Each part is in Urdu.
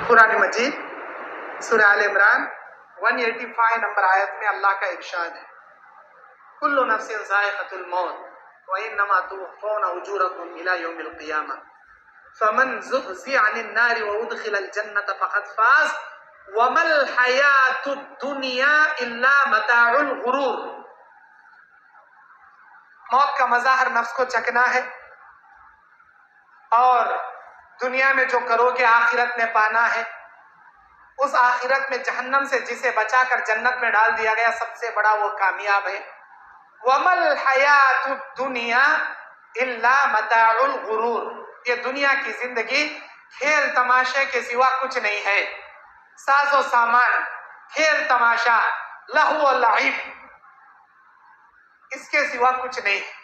قرآن مجید سورہ آل عمران 185 نمبر آیت میں اللہ کا ارشاد ہے، کل نفس ذائقۃ الموت وانما توفون اجورکم الی یوم القیامہ فمن زحزح عن النار وادخل الجنۃ فقد فاز وما الحیاۃ الدنیا الا متاع الغرور۔ موت کا مزہ ہر نفس کو چکنا ہے، اور دنیا میں جو کرو گے آخرت میں پانا ہے۔ اس آخرت میں جہنم سے جسے بچا کر جنت میں ڈال دیا گیا سب سے بڑا وہ کامیاب ہے۔ وَمَا الْحَيَاةُ الدُّنْيَا إِلَّا مَتَاعُ الْغُرُورِ، یہ دنیا کی زندگی کھیل تماشے کے سوا کچھ نہیں ہے، ساز و سامان، کھیل تماشا، لہو و لعب، اس کے سوا کچھ نہیں ہے۔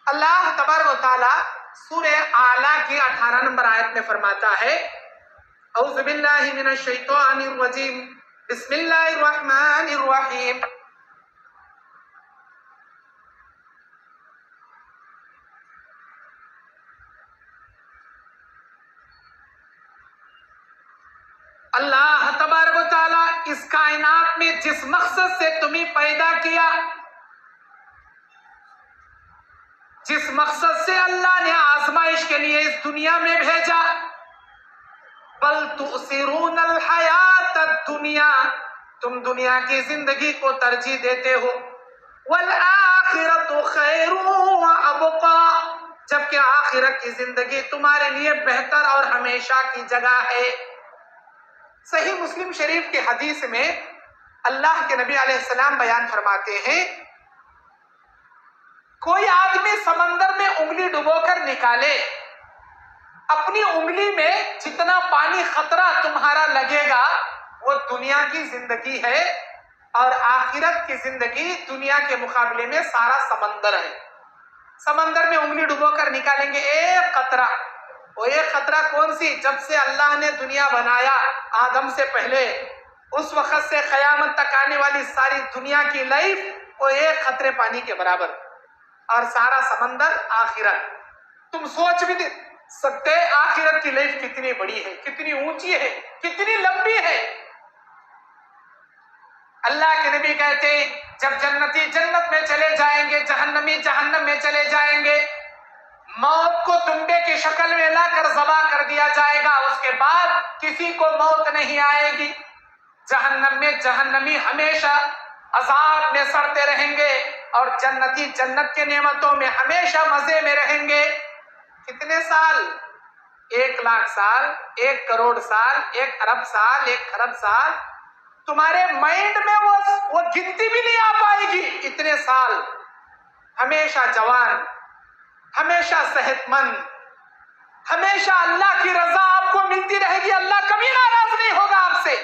اللہ تبارک و تعالی سورہ اعلیٰ کی 18 نمبر آیت میں فرماتا ہے، اعوذ باللہ من الشیطان الرجیم، بسم اللہ الرحمن الرحیم، اللہ تبارک و تعالی اس کائنات میں جس مقصد سے تمہیں پیدا کیا، جس مقصد سے اللہ نے آزمائش کے لیے اس دنیا میں بھیجا، بل تؤثرون الحیات الدنیا، تم دنیا کی زندگی کو ترجیح دیتے ہو، والآخرۃ خیر وابقا، جبکہ آخرت کی زندگی تمہارے لیے بہتر اور ہمیشہ کی جگہ ہے۔ صحیح مسلم شریف کی حدیث میں اللہ کے نبی علیہ السلام بیان فرماتے ہیں، کوئی آدمی سمندر میں انگلی ڈبو کر نکالے، اپنی انگلی میں جتنا پانی خطرہ تمہارا لگے گا وہ دنیا کی زندگی ہے، اور آخرت کی زندگی دنیا کے مقابلے میں سارا سمندر ہے۔ سمندر میں انگلی ڈبو کر نکالیں گے ایک قطرہ، وہ ایک قطرہ کون سی؟ جب سے اللہ نے دنیا بنایا آدم سے پہلے، اس وقت سے قیامت تک آنے والی ساری دنیا کی لائف وہ ایک قطرے پانی کے برابر، اور سارا سمندر آخرت۔ تم سوچ بھی نہیں سکتے آخرت کی لائف کتنی بڑی ہے، کتنی اونچی ہے، کتنی لمبی ہے۔ اللہ کے نبی کہتے ہیں جب جنتی جنت میں چلے جائیں گے، جہنمی جہنم میں چلے جائیں گے، موت کو تنبے کی شکل میں لا کر ذبح کر دیا جائے گا، اس کے بعد کسی کو موت نہیں آئے گی۔ جہنم میں جہنمی ہمیشہ عذاب میں سڑتے رہیں گے، اور جنتی جنت کے نعمتوں میں ہمیشہ مزے میں رہیں گے۔ کتنے سال؟ 1,00,000 سال، 1 کروڑ سال، 1 ارب سال، 1 خرب سال، تمہارے مائنڈ میں وہ گنتی بھی نہیں آ پائے گی۔ اتنے سال ہمیشہ جوان، ہمیشہ صحت مند، ہمیشہ اللہ کی رضا آپ کو ملتی رہے گی، اللہ کبھی ناراض نہیں ہوگا آپ سے۔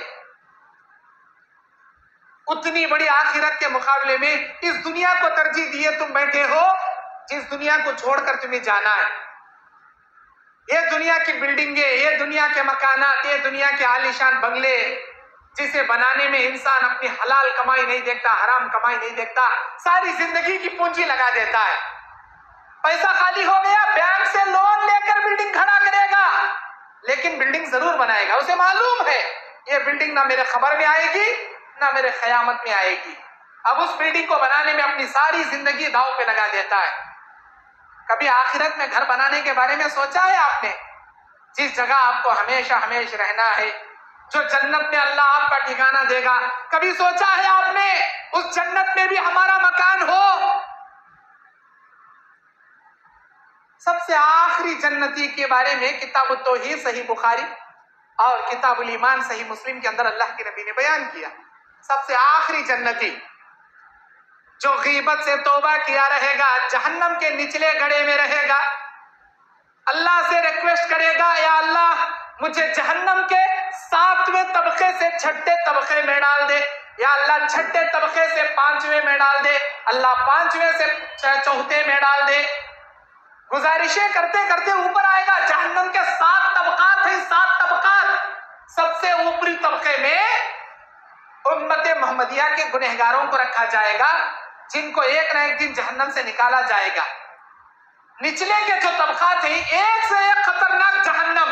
اتنی بڑی آخرت کے مقابلے میں اس دنیا کو ترجیح دیے تم بیٹھے ہو، جس دنیا کو چھوڑ کر تمہیں جانا ہے۔ یہ دنیا کی بلڈنگیں، یہ دنیا کے مکانات، یہ دنیا کے عالیشان بنگلے، جسے بنانے میں انسان اپنی حلال کمائی نہیں دیکھتا، حرام کمائی نہیں دیکھتا، ساری زندگی کی پونجی لگا دیتا ہے۔ پیسہ خالی ہو گیا، بینک سے لون لے کر بلڈنگ کھڑا کرے گا، لیکن بلڈنگ ضرور بنائے گا، اسے معلوم ہے یہ بلڈنگ نہ میرے خبر میں آئے گی نہ میرے قیامت میں آئے گی۔ اب اس بلڈنگ کو بنانے میں اپنی ساری زندگی داؤ پہ لگا دیتا ہے۔ کبھی آخرت میں گھر بنانے کے بارے میں سوچا ہے آپ نے؟ جس جگہ آپ کو ہمیشہ ہمیشہ رہنا ہے، جو جنت میں اللہ آپ کا ٹھکانہ دے گا، کبھی سوچا ہے آپ نے اس جنت میں بھی ہمارا مکان ہو؟ سب سے آخری جنتی کے بارے میں کتاب التوحید صحیح بخاری اور کتاب الایمان صحیح مسلم کے اندر اللہ کے نبی نے بیان کیا، سب سے آخری جنتی جو غیبت سے توبہ کیا رہے گا، جہنم کے نچلے گڑھے میں رہے گا، اللہ سے ریکویسٹ کرے گا، یا اللہ مجھے جہنم کے 7ویں طبقے سے 6ٹھے طبقے میں ڈال دے، یا اللہ 6ٹھے طبقے سے 5ویں میں ڈال دے، اللہ 5ویں سے 4تھے میں ڈال دے۔ گزارشیں کرتے کرتے اوپر آئے گا، جہنم کے 7 طبقات ہیں، 7 طبقات، سب سے اوپری طبقے میں امت محمدیہ کے گنہگاروں کو رکھا جائے گا، جن کو ایک نہ ایک دن جہنم سے نکالا جائے گا۔ نچلے کے جو طبقات ہیں، ایک سے ایک خطرناک جہنم،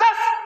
10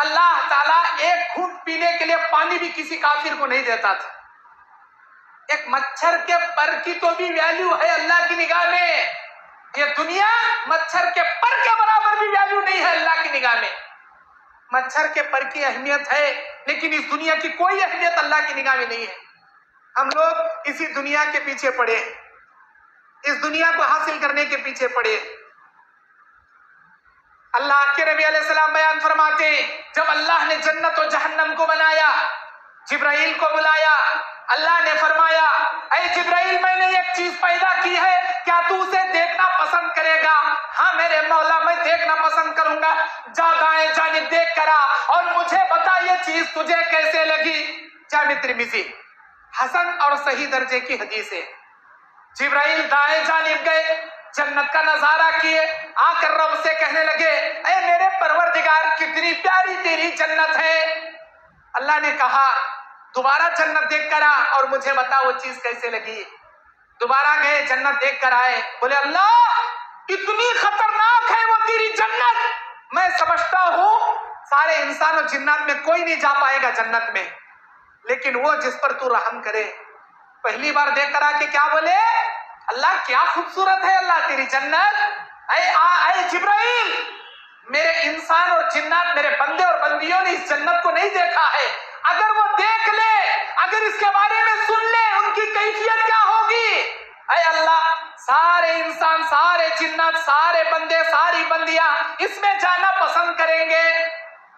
اللہ تعالیٰ ایک گھونٹ پینے کے لیے پانی بھی کسی کافر کو نہیں دیتا تھا. ایک مچھر کے پر کی تو بھی ویلیو ہے اللہ کی نگاہ میں. یہ دنیا مچھر کے پر کے برابر بھی ویلیو نہیں ہے اللہ کی نگاہ میں. مچھر کے پر کی اہمیت ہے لیکن اس دنیا کی کوئی اہمیت اللہ کی نگاہ میں نہیں ہے. ہم لوگ اسی دنیا کے پیچھے پڑے, اس دنیا کو حاصل کرنے کے پیچھے پڑے. اللہ کے نبی علیہ السلام بیان فرماتے ہیں جب اللہ نے جنت و جہنم کو بنایا, جبرائیل کو بلایا, اللہ نے فرمایا اے جبرائیل میں نے ایک چیز پیدا کی ہے, کیا تو اسے دیکھنا پسند کرے گا؟ ہاں میرے مولا میں دیکھنا پسند کروں گا. جا دائیں جانب دیکھ کر آ اور مجھے بتا یہ چیز تجھے کیسے لگی. جامع ترمذی حسن اور صحیح درجے کی حدیث ہے. جبرائیل دائیں جانب گئے, جنت کا نظارہ کیے, آ کر رب سے کہنے لگے اے میرے پروردگار کتنی پیاری تیری جنت ہے. اللہ نے کہا دوبارہ جنت دیکھ کر آ اور مجھے بتا وہ چیز کیسے لگی. دوبارہ گئے, جنت دیکھ کر آئے, بولے اللہ اتنی خطرناک ہے وہ تیری جنت, میں سمجھتا ہوں سارے انسان و جنات میں کوئی نہیں جا پائے گا جنت میں, لیکن وہ جس پر تو رحم کرے. پہلی بار دیکھ کر آ کے کیا بولے, اللہ کیا خوبصورت ہے اللہ تیری جنت. اے جبرائیل میرے انسان اور جنات میرے بندے اور بندیوں نے اس جنت کو نہیں دیکھا ہے, اگر وہ دیکھ لے, اگر اس کے بارے میں سن لے, ان کی کیفیت کیا ہوگی. اے اللہ سارے انسان, سارے جنات, سارے بندے, ساری بندیاں اس میں جانا پسند کریں گے.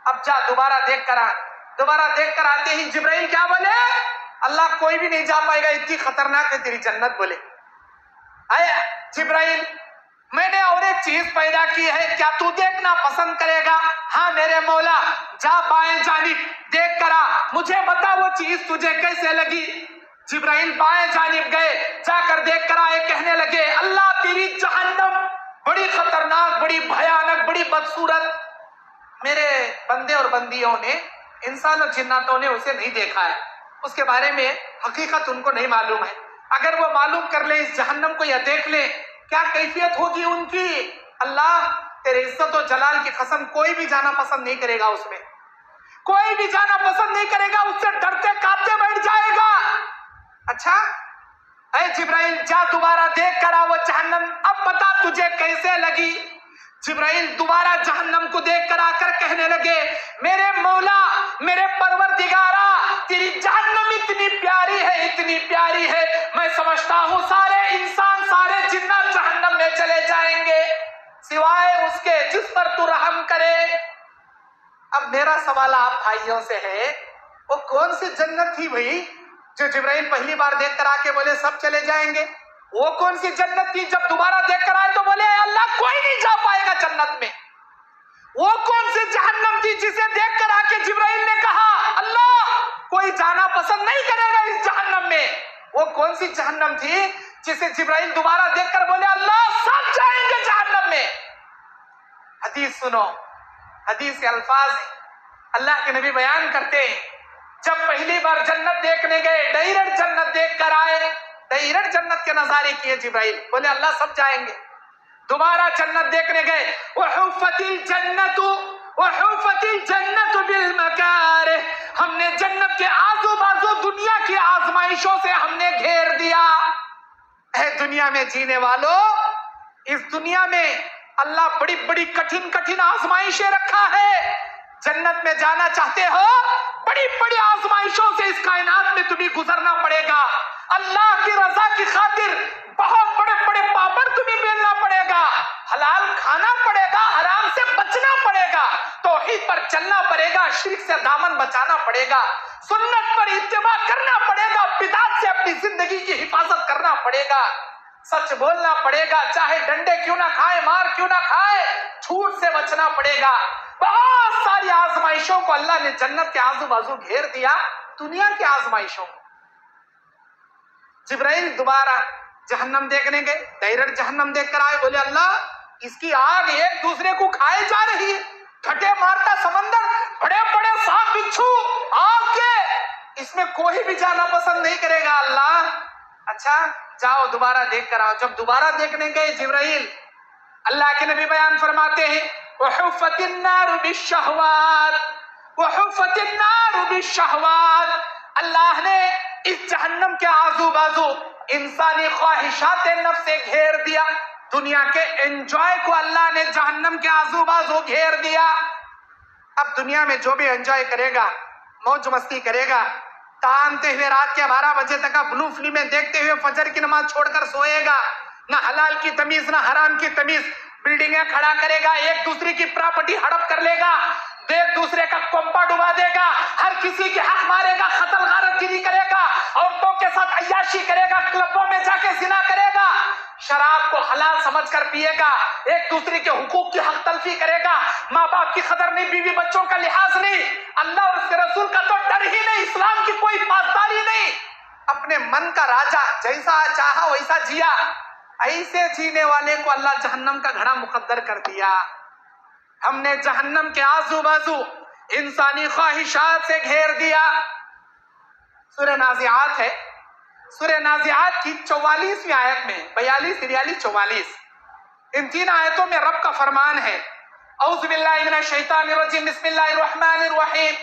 اب جا دوبارہ دیکھ کر آ. دوبارہ دیکھ کر آتے ہی جبرائیل کیا بولے, اللہ کوئی بھی نہیں جا پائے گا, اتنی خطرناک ہے تیری جنت. بولے اے جبرائیل میں نے اور ایک چیز پیدا کی ہے, کیا تو دیکھنا پسند کرے گا؟ ہاں میرے مولا جا بائیں جانب دیکھ کر آ, مجھے بتا وہ چیز تجھے کیسے لگی. جبرائیل بائیں جانب گئے, جا کر دیکھ کر آئے, کہنے لگے اللہ تیری جہنم بڑی خطرناک, بڑی بھیانک, بڑی بدصورت. میرے بندے اور بندیوں نے, انسان اور جناتوں نے اسے نہیں دیکھا ہے, اس کے بارے میں حقیقت ان کو نہیں معلوم ہے. اگر وہ معلوم کر لیں اس جہنم کو یا دیکھ لیں کیا کیفیت ہوگی ان کی. اللہ تیرے عزت و جلال کی قسم کوئی بھی جانا پسند نہیں کرے گا, اس میں کوئی بھی جانا پسند نہیں کرے گا, اس سے ڈرتے کانپتے بیٹھ جائے گا. اچھا اے جبرائیل جا دوبارہ دیکھ کر آ وہ جہنم, اب بتا تجھے کیسے لگی. جبرائیل دوبارہ جہنم کو دیکھ کر آ کر کہنے لگے میرے مولا میرے پروردگارا تیری جہنم اتنی پیاری ہے, اتنی پیاری ہے, میں سمجھتا ہوں سارے انسان, سارے جنات جہنم میں چلے جائیں گے سوائے اس کے جس پر تو رحم کرے. اب میرا سوال آپ بھائیوں سے ہے, وہ کون سی جنت تھی بھائی جو جبرائیل پہلی بار دیکھ کر آ کے بولے سب چلے جائیں گے؟ وہ کون سی جنت تھی جب دوبارہ دیکھ کر آئے تو بولے اللہ کوئی نہیں جا پائے گا جنت میں؟ وہ کون سی جہنم تھی جسے دیکھ کر آ کے جبرائیل نے کہا اللہ کوئی جانا پسند نہیں کرے گا اس جہنم میں؟ وہ کون سی جہنم تھی جسے جبرائیل دوبارہ دیکھ کر بولے اللہ سب جائیں گے جہنم میں؟ حدیث سنو, حدیث کے الفاظ اللہ کے نبی بیان کرتے ہیں جب پہلی بار جنت دیکھنے گئے, ڈائریکٹ جنت دیکھ کر آئے, ڈائریکٹ جنت کے نظارے کیے جبرائیل, بولے اللہ سب جائیں گے. دوبارہ جنت دیکھنے گئے, وحفت الجنت وحفت الجنت بالمکارہ, ہم نے جنت کے آزو بازو دنیا کی آزمائشوں سے ہم نے گھیر دیا. اے دنیا میں جینے والو, اس دنیا میں اللہ بڑی بڑی کٹھن کٹھن آزمائشیں رکھا ہے. جنت میں جانا چاہتے ہو, بڑی بڑی آزمائشوں سے اس کائنات میں تمہیں گزرنا پڑے گا. اللہ کی رضا کی خاطر بہت بڑے بڑے پاپڑ تمہیں بیلنا پڑے گا, حلال کھانا پڑے گا, حرام سے بچنا پڑے گا, توحید پر چلنا پڑے گا, شرک سے دامن بچانا پڑے گا, سنت پر اتباع کرنا پڑے گا, بدعت سے اپنی زندگی کی حفاظت کرنا پڑے گا, سچ بولنا پڑے گا, چاہے ڈنڈے کیوں نہ کھائے, مار کیوں نہ کھائے, جھوٹ سے بچنا پڑے گا. بہت ساری آزمائشوں کو اللہ نے جنت کے آزو بازو گھیر دیا دنیا کی آزمائشوں. جبرائیل دوبارہ جہنم دیکھنے گئے, ڈائریکٹ جہنم دیکھ کر آئے, بولے اللہ اس کی آگ ایک دوسرے کو کھائے جا رہی ہے, ٹھٹے مارتا سمندر, بڑے بڑے سانپ بچھو آگ کے, اس میں کوئی بھی جانا پسند نہیں کرے گا اللہ. اچھا جاؤ دوبارہ دیکھ کر آؤ. جب دوبارہ دیکھنے گئے جبرائیل, اللہ کے نبی بیان فرماتے ہیں وحفت النار بالشہوات, وحفت النار بالشہوات، اللہ نے اس جہنم کے آزو بازو انسانی خواہشات نفس سے گھیر دیا. دنیا کے انجوائے کو اللہ نے جہنم کے آزو بازو گھیر دیا. اب دنیا میں جو بھی انجوائے کرے گا، موج مستی کرے گا، تانتے ہوئے رات کے 12 بجے تک بلو فلمیں دیکھتے ہوئے فجر کی نماز چھوڑ کر سوئے گا، نہ حلال کی تمیز نہ حرام کی تمیز، بلڈنگیں کھڑا کرے گا، ایک دوسرے کی پراپرٹی ہڑپ کر لے گا، ایک دوسرے کا کنپا ڈبا دے گا، ہر کسی کے حق مارے گا، قتل غارت گیری کرے گا، عورتوں کے ساتھ عیاشی کرے گا، کلبوں میں جا کے زنا کرے گا، شراب کو حلال سمجھ کر پیے گا، ایک دوسرے کے حقوق کی حق تلفی کرے گا، ماں باپ کی قدر نہیں، بیوی بچوں کا لحاظ نہیں، اللہ اور اس کے رسول کا تو ڈر ہی نہیں، اسلام کی کوئی پاسداری نہیں، اپنے من کا راجا جیسا چاہا ویسا جیا. ایسے جینے والے کو اللہ جہنم کا گھڑا مقدر کر دیا. ہم نے جہنم کے آزو بازو انسانی خواہشات سے گھیر دیا. سورہ نازعات ہے، سورہ نازعات کی 44ویں آیت میں 42 43 44 ان 3 آیتوں میں رب کا فرمان ہے، اعوذ باللہ من الشیطان الرجیم، بسم اللہ الرحمن الرحیم،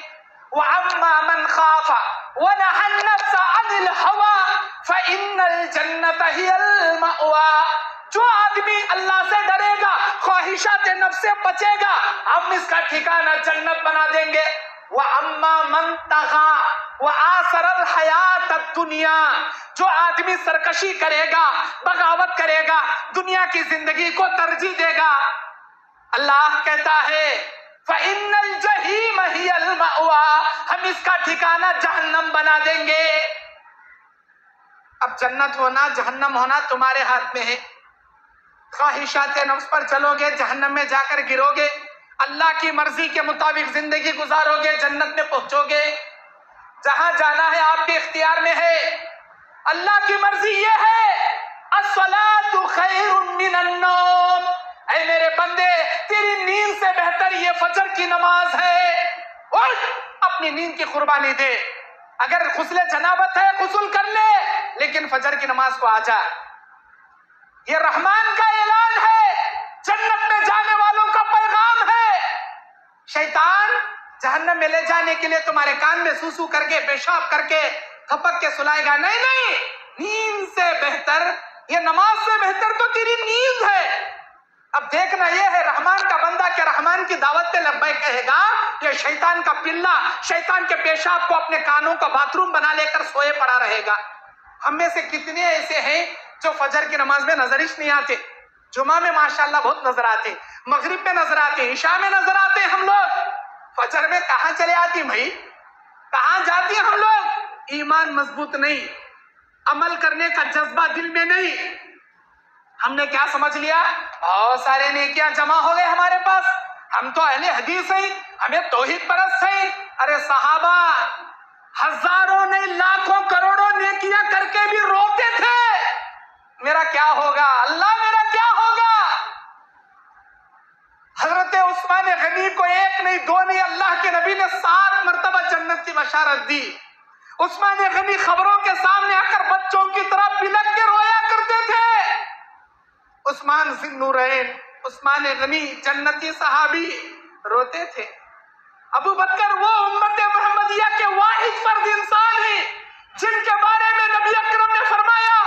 وَأَمَّا مَنْ خَافَ وَنَهَى النَّفْسَ عَنِ الْهَوَىٰ فَإِنَّ الْجَنَّةَ هِيَ الْمَأْوَىٰ. جو آدمی اللہ سے ڈرے گا، خواہشات نفس سے بچے گا، ہم اس کا ٹھکانہ جنت بنا دیں گے. وَأَمَّا مَنْ طَغَىٰ وَآثَرَ الْحَيَاةَ الدُّنْيَا، جو آدمی سرکشی کرے گا، بغاوت کرے گا، دنیا کی زندگی کو ترجیح دے گا، اللہ کہتا ہے فَإِنَّ الْجَحِيمَ هِيَ الْمَأْوَىٰ، ہم اس کا ٹھکانہ جہنم بنا دیں گے. اب جنت ہونا جہنم ہونا تمہارے ہاتھ میں ہے. خواہشات نفس پر چلو گے، جہنم میں جا کر گرو گے. اللہ کی مرضی کے مطابق زندگی گزارو گے، جنت میں پہنچو گے. جہاں جانا ہے آپ کے اختیار میں ہے. اللہ کی مرضی یہ ہے الصلاۃ خیر من النوم، اے میرے بندے تیری نیند سے بہتر یہ فجر کی نماز ہے. اٹھ اپنی نیند کی قربانی دے. اگر غسل جنابت ہے غسل کر لے، لیکن فجر کی نماز کو آ جا. یہ رحمان کا اعلان ہے، جنت میں جانے والوں کا پیغام ہے. شیطان جہنم میں لے جانے کے لیے تمہارے کان میں سوسو کر کے پیشاب کر کے تھپک کے سلائے گا. نہیں نہیں، نیند سے بہتر، یہ نماز سے بہتر تو تیری نیند ہے. اب دیکھنا یہ ہے رحمان کا بندہ کہ رحمان کی دعوت پہ لبیک کہے گا، یہ شیطان کا پلہ شیطان کے پیشاب کو اپنے کانوں کا باتھ روم بنا لے کر سوئے پڑا رہے گا. ہم میں سے کتنے ایسے ہیں جو فجر کی نماز میں نظر ہی نہیں آتے، جمعہ میں ماشاءاللہ بہت نظر آتے، مغرب میں نظر آتے، عشاء میں نظر آتے. ہم لوگ فجر میں کہاں چلے آتی بھائی، کہاں جاتی ہم لوگ؟ ایمان مضبوط نہیں، عمل کرنے کا جذبہ دل میں نہیں. ہم نے کیا سمجھ لیا؟ بہت سارے نیکیاں جمع ہو گئے ہمارے پاس، ہم تو اہل حدیث ہیں، ہمیں توحید پرست ہیں. ارے صحابہ ہزاروں نہیں لاکھوں کروڑوں نیکیاں کر کے بھی روتے تھے، میرا کیا ہوگا اللہ، میرا کیا ہوگا. حضرت عثمان غنی کو 1 نہیں 2 نہیں، اللہ کے نبی نے 7 مرتبہ جنت کی بشارت دی. عثمان غنی خبروں کے سامنے آ کر بچوں کی طرح بلک کے رویا کرتے تھے. عثمان ذی النورین، عثمان غنی جنتی صحابی روتے تھے. ابو بکر وہ امت محمدیہ کے واحد فرد انسان ہیں جن کے بارے میں نبی اکرم نے فرمایا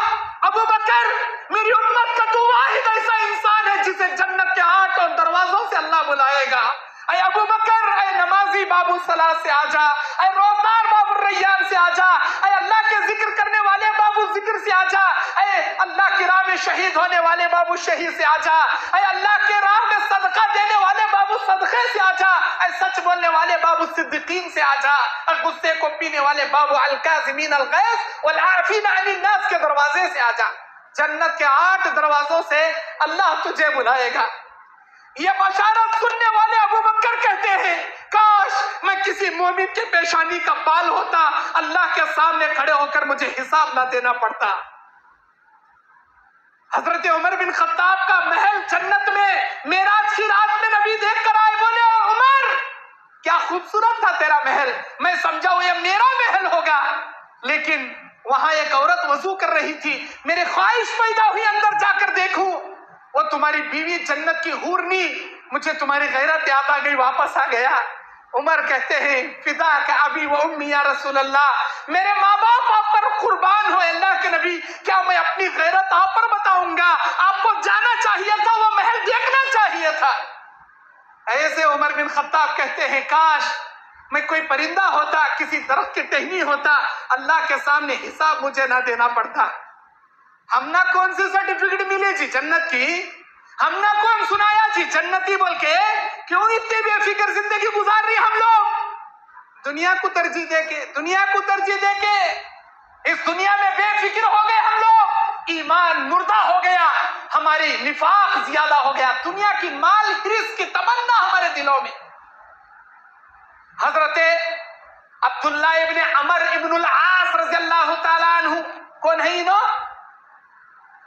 ابو بکر میری امت کا تو واحد ایسا انسان ہے جسے جنت کے 8 دروازوں سے اللہ بلائے گا. اے ابو بکر، اے نمازی بابو صلاح سے آجا، اے روزدار بابو ریان سے آجا، اے اللہ کے ذکر کرنے والے بابو ذکر سے آجا، اے اللہ کی راہ میں شہید ہونے والے بابو شہید سے آجا، اے اللہ کے راہ میں صدقہ دینے والے بابو صدقے سے آجا، اے سچ بولنے والے بابو صدیقین سے آجا، اور غصے کو پینے والے بابو الکاظمین الغیظ والعافین عن الناس کے دروازے سے آجا. جنت کے 8 دروازوں سے اللہ تجھے بلائے گا. یہ بشارت سننے والے ابو بکر کہتے ہیں کاش میں کسی مومن کے پیشانی کا بال ہوتا، اللہ کے سامنے کھڑے ہو کر مجھے حساب نہ دینا پڑتا. حضرت عمر بن خطاب کا محل جنت میں معراج کی رات میں نبی دیکھ کر آئے، بولے عمر کیا خوبصورت تھا تیرا محل، میں سمجھا وہ یہ میرا محل ہوگا، لیکن وہاں ایک عورت وضو کر رہی تھی، میرے خواہش پیدا ہوئی اندر جا کر دیکھوں، وہ تمہاری بیوی جنت کی حورنی، مجھے تمہاری غیرت یاد آ گئی، واپس آ گیا. عمر کہتے ہیں فدا کا ابی و امی یا رسول اللہ، میرے ماں باپ آپ پر قربان ہوئے اللہ کے نبی، کیا میں اپنی غیرت آپ پر بتاؤں گا؟ آپ کو جانا چاہیے تھا، وہ محل دیکھنا چاہیے تھا۔ ایسے عمر بن خطاب کہتے ہیں کاش میں کوئی پرندہ ہوتا، کسی درخت کی ٹہنی ہوتا، اللہ کے سامنے حساب مجھے نہ دینا پڑتا۔ ہم نہ کون سی سرٹیفکیٹ ملے جی جنت کی، ہم نہ کون سنایا جی جنتی بول کے، کیوں اتنی بے فکر زندگی گزار رہی ہم لوگ؟ دنیا کو ترجیح دے کے، دنیا کو ترجیح دے کے اس دنیا میں بے فکر ہو گئے ہم لوگ، ایمان مردہ ہو گیا، ہماری نفاق زیادہ ہو گیا، دنیا کی مال حرص کی تمنا ہمارے دلوں میں۔ حضرت عبداللہ ابن عمر ابن العاص رضی اللہ تعالیٰ عنہ کون ہے انہوں؟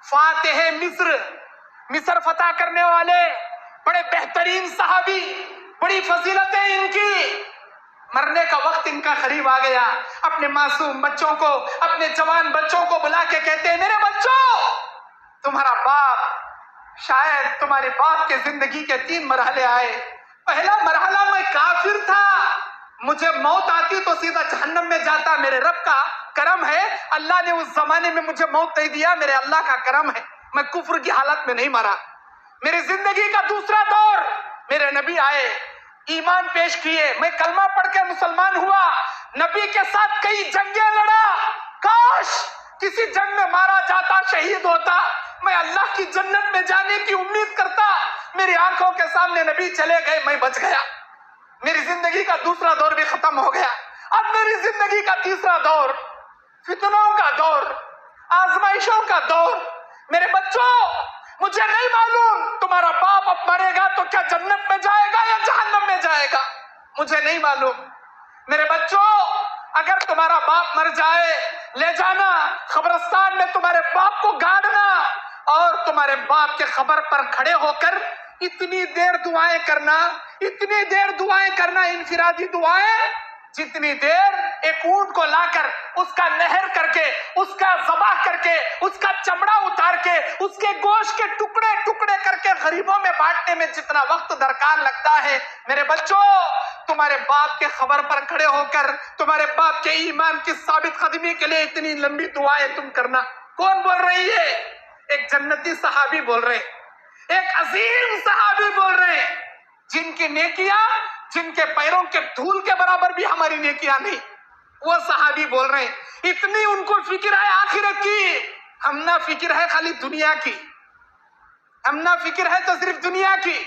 فاتح مصر فتح کرنے والے بڑے بہترین صحابی، بڑی فضیلتیں ان کی۔ مرنے کا وقت ان کا قریب آ گیا، اپنے معصوم بچوں کو، اپنے جوان بچوں کو بلا کے کہتے ہیں میرے بچوں، تمہارا باپ، شاید تمہارے باپ کے زندگی کے 3 مرحلے آئے۔ پہلا مرحلہ میں کافر تھا، مجھے موت آتی تو سیدھا جہنم میں جاتا، میرے رب کا کرم ہے اللہ نے اس زمانے میں مجھے موت نہیں دیا، میرے اللہ کا کرم ہے میں کفر کی حالت میں نہیں مرا۔ میری زندگی کا دوسرا دور، میرے نبی آئے، ایمان پیش کیے، میں کلمہ پڑھ کے مسلمان ہوا، نبی کے ساتھ کئی جنگیں لڑا، کاش کسی جنگ میں مارا جاتا، شہید ہوتا، میں اللہ کی جنت میں جانے کی امید کرتا، میری آنکھوں کے سامنے نبی چلے گئے، میں بچ گیا، میری زندگی کا دوسرا دور بھی ختم ہو گیا۔ اب میری زندگی کا تیسرا دور، فتنوں کا دور، آزمائشوں کا دور۔ میرے بچوں، مجھے نہیں معلوم تمہارا باپ اب مرے گا تو کیا جنت میں جائے گا یا جہنم میں جائے گا، مجھے نہیں معلوم۔ میرے بچوں، اگر تمہارا باپ مر جائے لے جانا قبرستان میں، تمہارے باپ کو گاڑنا اور تمہارے باپ کے قبر پر کھڑے ہو کر اتنی دیر دعائیں کرنا، اتنی دیر دعائیں کرنا، انفرادی دعائیں، جتنی دیر ایک اونٹ کو لا کر اس کا نہر کر کے، اس کا ذبح کر کے، اس کا چمڑا اتار کے، اس کے گوشت کے ٹکڑے ٹکڑے کر کے غریبوں میں بانٹنے میں جتنا وقت درکار لگتا ہے، میرے بچوں تمہارے باپ کے قبر پر کھڑے ہو کر تمہارے باپ کے ایمان کی ثابت قدمی کے لیے اتنی لمبی دعائیں تم کرنا۔ کون بول رہی ہے؟ ایک جنتی صحابی بول رہے، ایک عظیم صحابی بول رہے ہیں، جن کی نیکیاں، جن کے پیروں کے دھول کے برابر بھی ہماری نیکیاں نہیں، وہ صحابی بول رہے ہیں، اتنی ان کو فکر ہے آخرت کی، ہم نہ فکر ہے خالی دنیا کی، ہم نہ فکر ہے تو صرف دنیا کی،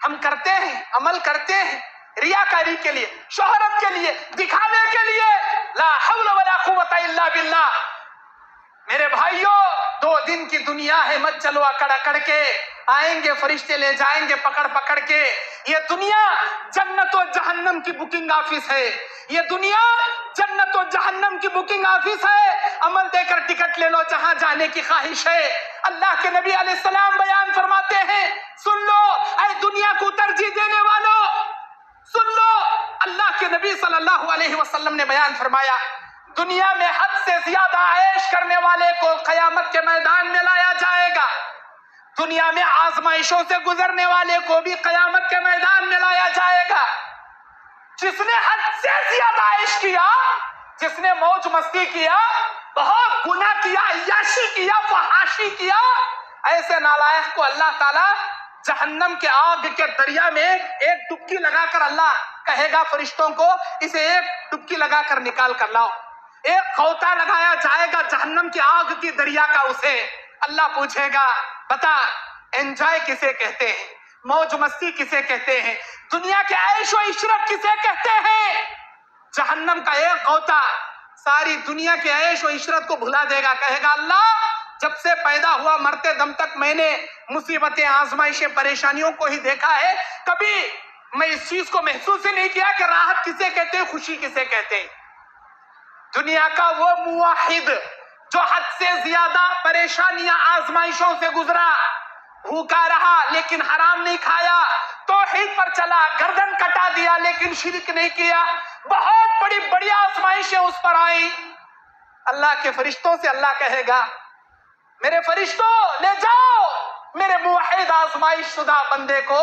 ہم کرتے ہیں، عمل کرتے ہیں ریاکاری کے لیے، شہرت کے لیے، دکھانے کے لیے، لا حول ولا قوت الا باللہ۔ میرے بھائیوں، 2 دن کی دنیا ہے، مت چلو اکڑ اکڑ کے، آئیں گے فرشتے لے جائیں گے پکڑ پکڑ کے۔ یہ دنیا جنت و جہنم کی بکنگ آفس ہے، یہ دنیا جنت و جہنم کی بکنگ آفس ہے، عمل دے کر ٹکٹ لے لو جہاں جانے کی خواہش ہے۔ اللہ کے نبی علیہ السلام بیان فرماتے ہیں، سن لو اے دنیا کو ترجیح دینے والوں، سن لو، اللہ کے نبی صلی اللہ علیہ وسلم نے بیان فرمایا، دنیا میں حد سے زیادہ عیش کرنے والے کو قیامت کے میدان میں لایا جائے گا، دنیا میں آزمائشوں سے گزرنے والے کو بھی قیامت کے میدان میں لایا جائے گا۔ جس نے حد سے زیادہ عیش کیا، جس نے موج مستی کیا، بہت گناہ کیا، عیاشی کیا، فحاشی کیا، ایسے نالائق کو اللہ تعالیٰ جہنم کے آگ کے دریا میں ایک ڈبکی لگا کر اللہ کہے گا فرشتوں کو، اسے ایک ڈبکی لگا کر نکال کر لاؤ، ایک غوطہ لگایا جائے گا جہنم کی آگ کی دریا کا، اسے اللہ پوچھے گا بتا انجوائے کسے کہتے ہیں، موج مستی کسے کہتے ہیں، دنیا کے عیش و عشرت کسے کہتے ہیں؟ جہنم کا ایک غوطہ ساری دنیا کے عیش و عشرت کو بھلا دے گا، کہے گا اللہ جب سے پیدا ہوا مرتے دم تک میں نے مصیبتیں، آزمائشیں، پریشانیوں کو ہی دیکھا ہے، کبھی میں اس چیز کو محسوس ہی نہیں کیا کہ راحت کسے کہتے ہیں، خوشی کسے کہتے ہیں۔ دنیا کا وہ موحد جو حد سے زیادہ پریشانیاں، آزمائشوں سے گزرا، بھوکا رہا لیکن حرام نہیں کھایا، توحید پر چلا، گردن کٹا دیا لیکن شرک نہیں کیا، بہت بڑی بڑی آزمائشیں اس پر آئی، اللہ کے فرشتوں سے اللہ کہے گا میرے فرشتوں لے جاؤ میرے موحد آزمائش شدہ بندے کو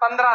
15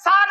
60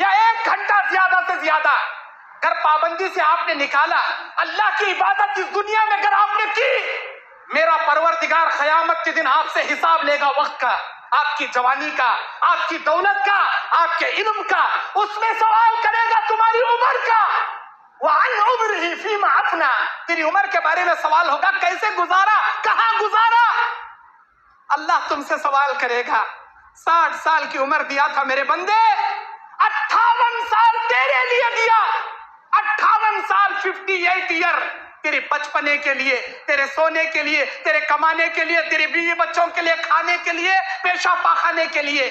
یا 1 گھنٹہ زیادہ سے زیادہ اگر پابندی سے آپ نے نکالا، اللہ کی عبادت اس دنیا میں اگر آپ نے کی، میرا پروردگار قیامت کے دن آپ سے حساب لے گا، وقت کا، آپ کی جوانی کا، آپ کی دولت کا، آپ کے علم کا، اس میں سوال کرے گا تمہاری عمر کا، وَعَنْ عُمْرِهِ فِيمَا أَفْنَىٰ، تیری عمر کے بارے میں سوال ہوگا، کیسے گزارا، کہاں گزارا۔ اللہ تم سے سوال کرے گا۔ 60 سال کی عمر دیا تھا میرے بندے، 58 سال تیرے لیے دیا، 58 سال 58 ایئر تیرے بچپنے کے لیے، تیرے سونے کے لیے، تیرے کمانے کے لیے، تیرے بیوی بچوں کے لیے، کھانے کے لیے، پیشاب پاخانے کے لیے۔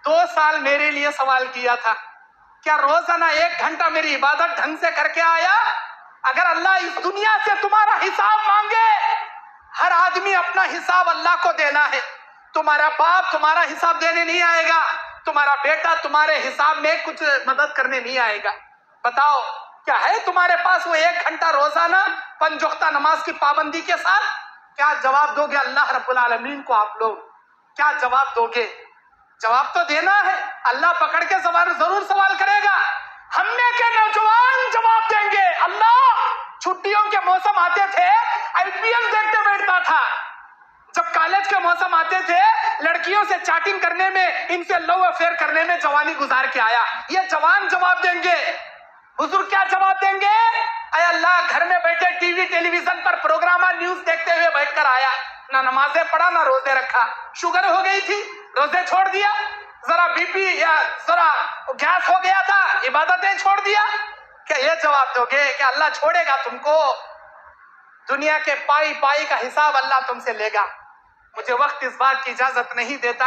2 سال میرے لیے سوال کیا تھا، کیا روزانہ 1 گھنٹہ میری عبادت ڈھنگ سے کر کے آیا؟ اگر اللہ اس دنیا سے تمہارا حساب مانگے، ہر آدمی اپنا حساب اللہ کو دینا ہے۔ تمہارا باپ تمہارا حساب دینے نہیں آئے گا، تمہارا بیٹا تمہارے حساب میں کچھ مدد کرنے نہیں آئے گا۔ بتاؤ کیا ہے تمہارے پاس وہ 1 گھنٹہ روزانہ 5 وقتہ نماز کی پابندی کے ساتھ؟ کیا جواب دو گے اللہ رب العالمین کو؟ آپ لوگ کیا جواب دو گے؟ جواب تو دینا ہے، اللہ پکڑ کے ضرور سوال کرے گا۔ ہم میں کے نوجوان جواب دیں گے، اللہ چھٹیوں کے موسم آتے تھے IPL دیکھتے بیٹھتا تھا، جب کالج کے موسم آتے تھے لڑکیوں سے چیٹنگ کرنے میں، ان سے لو افیئر کرنے میں جوانی گزار کے آیا۔ یہ جوان جواب دیں گے۔ حضور کیا جواب دیں گے؟ اے اللہ گھر میں بیٹھے ٹی وی ٹیلی ویژن پر پروگرام نیوز دیکھتے ہوئے بیٹھ کر آیا، نہ نمازیں پڑھا نہ روزے رکھا، شوگر ہو گئی تھی روزے چھوڑ دیا، ذرا بی پی یا ذرا گیس ہو گیا تھا عبادتیں چھوڑ دیا۔ کیا یہ جواب دو گے کہ اللہ چھوڑے گا تم کو؟ دنیا کے پائی پائی کا حساب اللہ تم سے لے گا۔ مجھے وقت اس بات کی اجازت نہیں دیتا